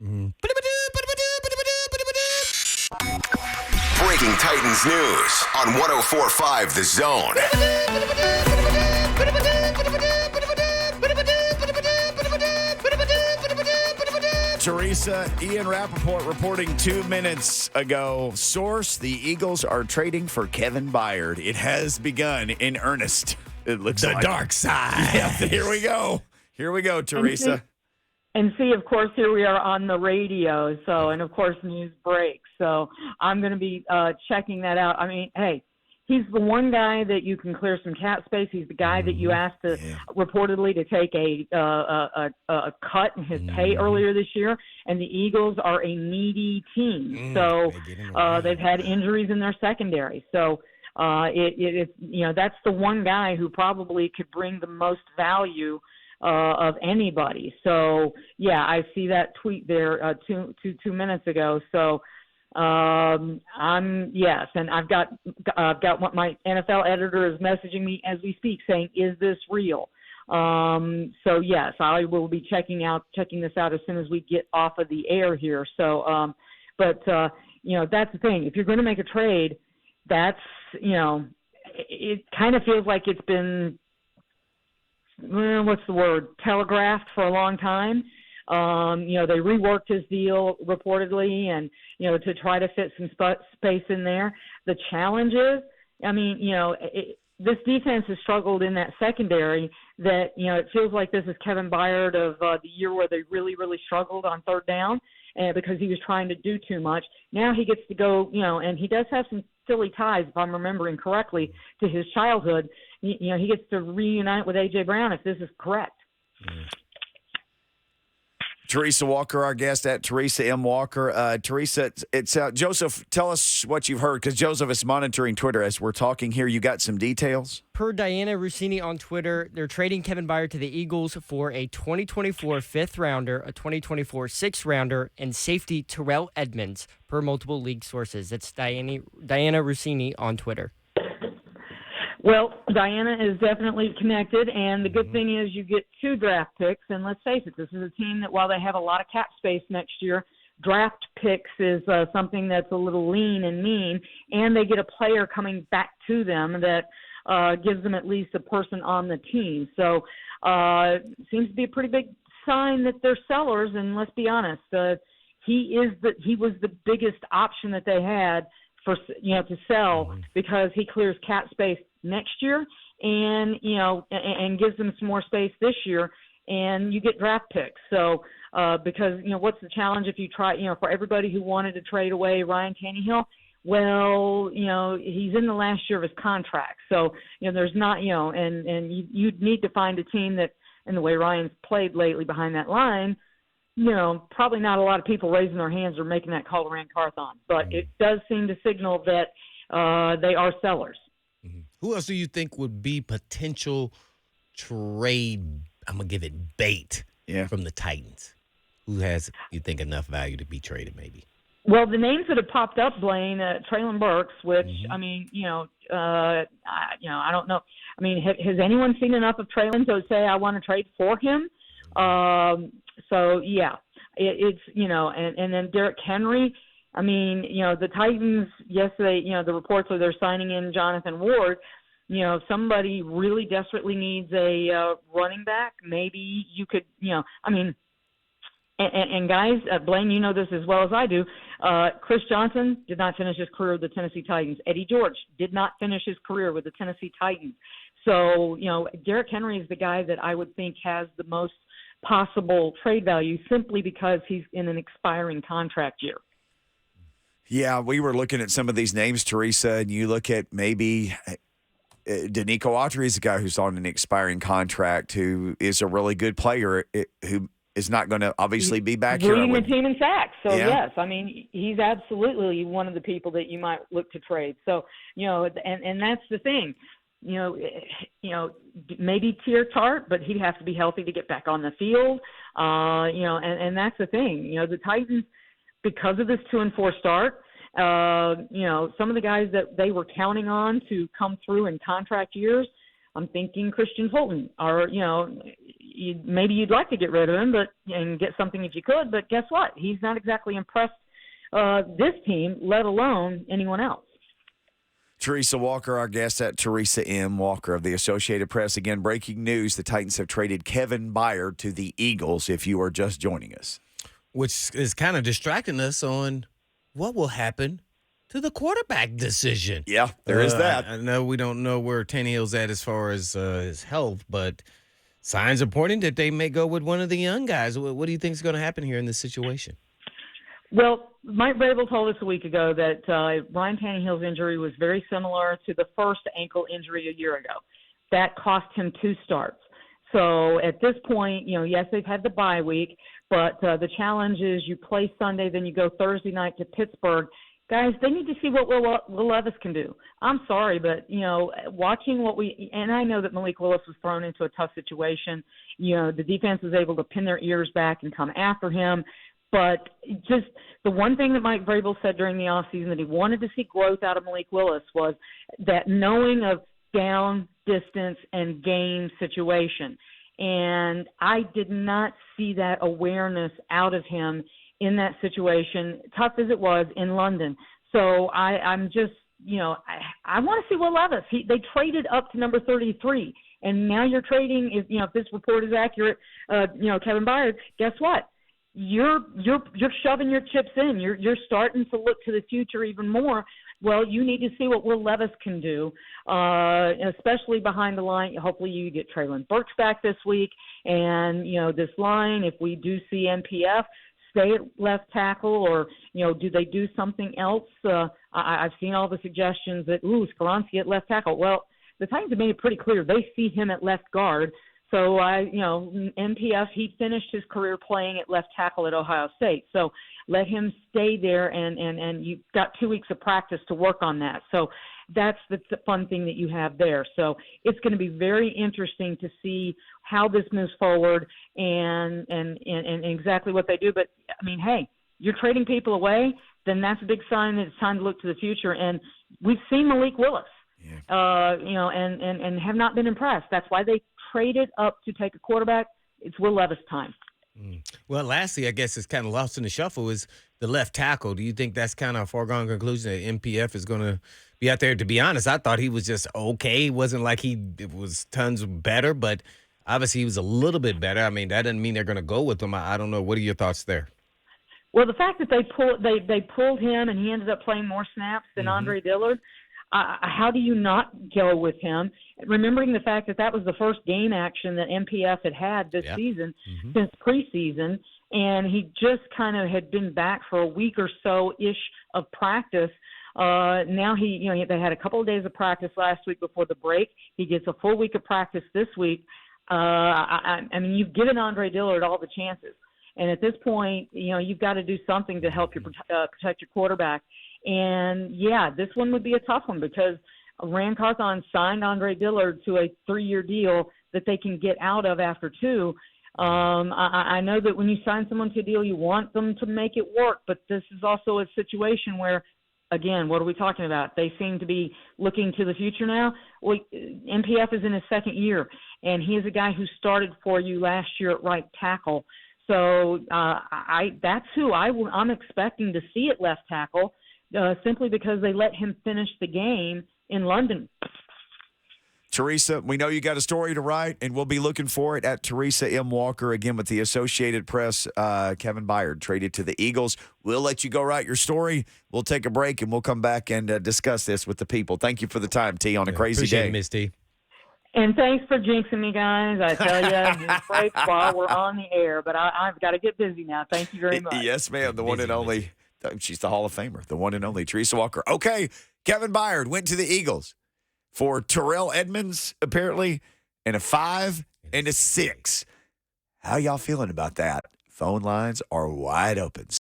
Breaking Titans news on 104.5 The Zone. Teresa, Ian Rappaport reporting 2 minutes ago. Source, the Eagles are trading for Kevin Byard. It has begun in earnest. It looks The like. dark side. Yeah, here we go. Here we go, Teresa. And see, of course, here we are on the radio. So, and of course, news breaks. So I'm going to be checking that out. I mean, hey, he's the one guy that you can clear some cap space. He's the guy that you asked to reportedly to take a cut in his pay earlier this year. And the Eagles are a needy team. So they've had injuries in their secondary. So it's that's the one guy who probably could bring the most value of anybody. So yeah, I see that tweet there 2 minutes ago. So yes, and I've got what my NFL editor is messaging me as we speak, saying, "Is this real?" So yes, I will be checking this out as soon as we get off of the air here. So, but that's the thing. If you're going to make a trade, that's it kind of feels like it's been telegraphed for a long time. They reworked his deal reportedly and, to try to fit some space in there. The challenge is, this defense has struggled in that secondary that, it feels like this is Kevin Byard of the year where they really, really struggled on third down because he was trying to do too much. Now he gets to go, and he does have some silly ties, if I'm remembering correctly, to his childhood. He gets to reunite with A.J. Brown if this is correct. Teresa Walker, our guest at Teresa M. Walker. Teresa, it's Joseph, tell us what you've heard, because Joseph is monitoring Twitter as we're talking here. You got some details? Per Diana Rossini on Twitter, they're trading Kevin Byard to the Eagles for a 2024 fifth-rounder, a 2024 sixth-rounder, and safety Terrell Edmonds, per multiple league sources. That's Diana Rossini on Twitter. Well, Diana is definitely connected, and the good thing is you get 2 draft picks, and let's face it, this is a team that while they have a lot of cap space next year, draft picks is something that's a little lean and mean, and they get a player coming back to them that gives them at least a person on the team. So it seems to be a pretty big sign that they're sellers, and let's be honest, he was the biggest option that they had for to sell because he clears cap space next year and and gives them some more space this year, and you get draft picks. So because what's the challenge if you try for everybody who wanted to trade away Ryan Tannehill? Well, he's in the last year of his contract, so there's not and you'd need to find a team that, in the way Ryan's played lately behind that line, probably not a lot of people raising their hands or making that call to Rand Carthon, but it does seem to signal that they are sellers. Who else do you think would be potential trade, I'm going to give it bait, from the Titans? Who has, you think, enough value to be traded maybe? Well, the names that have popped up, Blaine, Traylon Burks, which, I don't know. I mean, has anyone seen enough of Traylon to say, I want to trade for him? So, yeah, it's and then Derrick Henry. I mean, the Titans yesterday, the reports are they're signing in Jonathan Ward. If somebody really desperately needs a running back, maybe you could, and guys, Blaine, you know this as well as I do. Chris Johnson did not finish his career with the Tennessee Titans. Eddie George did not finish his career with the Tennessee Titans. So, Derrick Henry is the guy that I would think has the most possible trade value simply because he's in an expiring contract year. Yeah, we were looking at some of these names, Teresa, and you look at maybe Danico Autry is a guy who's on an expiring contract who is a really good player who is not going to obviously be back here. Leading the team in sacks. So, yes, I mean, he's absolutely one of the people that you might look to trade. So, and that's the thing. Maybe Tier Tart, but he'd have to be healthy to get back on the field. And that's the thing. The Titans, because of this 2-4 start, some of the guys that they were counting on to come through in contract years, I'm thinking Christian Fulton, or maybe you'd like to get rid of him, and get something if you could. But guess what? He's not exactly impressed this team, let alone anyone else. Teresa Walker, our guest at Teresa M. Walker of the Associated Press. Again, breaking news, the Titans have traded Kevin Byard to the Eagles, if you are just joining us. Which is kind of distracting us on what will happen to the quarterback decision. Yeah, there is that. I know we don't know where Tannehill's at as far as his health, but signs are pointing that they may go with one of the young guys. What do you think is going to happen here in this situation? Well, Mike Vrabel told us a week ago that Ryan Tannehill's injury was very similar to the first ankle injury a year ago. That cost him 2 starts. So at this point, yes, they've had the bye week, but the challenge is you play Sunday, then you go Thursday night to Pittsburgh. Guys, they need to see what Will Levis can do. I'm sorry, but, watching and I know that Malik Willis was thrown into a tough situation. The defense was able to pin their ears back and come after him. But just the one thing that Mike Vrabel said during the offseason that he wanted to see growth out of Malik Willis was that knowing of down, distance, and game situation. And I did not see that awareness out of him in that situation, tough as it was in London. So I'm just, I want to see Will Levis. They traded up to number 33, and now you're trading, if this report is accurate, Kevin Byard, guess what? You're shoving your chips in. You're starting to look to the future even more. Well, you need to see what Will Levis can do, especially behind the line. Hopefully you get Traylon Burks back this week. And, this line, if we do see MPF stay at left tackle or, do they do something else? I've seen all the suggestions that, Skoronski at left tackle. Well, the Titans have made it pretty clear they see him at left guard. So, MPF, he finished his career playing at left tackle at Ohio State. So let him stay there, and you've got 2 weeks of practice to work on that. So that's the fun thing that you have there. So it's going to be very interesting to see how this moves forward and exactly what they do. But, hey, you're trading people away, then that's a big sign that it's time to look to the future. And we've seen Malik Willis. Yeah. And have not been impressed. That's why they traded up to take a quarterback. It's Will Levis time. Well, lastly, I guess it's kind of lost in the shuffle is the left tackle. Do you think that's kind of a foregone conclusion that MPF is going to be out there? To be honest, I thought he was just okay. It wasn't like it was tons better, but obviously he was a little bit better. That doesn't mean they're going to go with him. I don't know. What are your thoughts there? Well, the fact that they pulled him and he ended up playing more snaps than Andre Dillard, how do you not go with him? Remembering the fact that was the first game action that MPF had this season since preseason, and he just kind of had been back for a week or so-ish of practice. Now they had a couple of days of practice last week before the break. He gets a full week of practice this week. You've given Andre Dillard all the chances. And at this point, you've got to do something to help you protect your quarterback. And, this one would be a tough one because Rand Carthon signed Andre Dillard to a 3-year deal that they can get out of after 2. I know that when you sign someone to a deal, you want them to make it work. But this is also a situation where, again, what are we talking about? They seem to be looking to the future now. Well, MPF is in his 2nd year, and he is a guy who started for you last year at right tackle. So that's who I'm expecting to see at left tackle. Simply because they let him finish the game in London. Teresa, we know you got a story to write, and we'll be looking for it at Teresa M. Walker, again with the Associated Press. Kevin Byard traded to the Eagles. We'll let you go write your story. We'll take a break, and we'll come back and discuss this with the people. Thank you for the time, T, on a crazy appreciate day. It, Miss T. And thanks for jinxing me, guys. I tell you, this break while we're on the air, but I've got to get busy now. Thank you very much. Yes, ma'am. The one and only. She's the Hall of Famer, the one and only Teresa Walker. Okay, Kevin Byard went to the Eagles for Terrell Edmonds, apparently, and a 5 and a 6. How y'all feeling about that? Phone lines are wide open.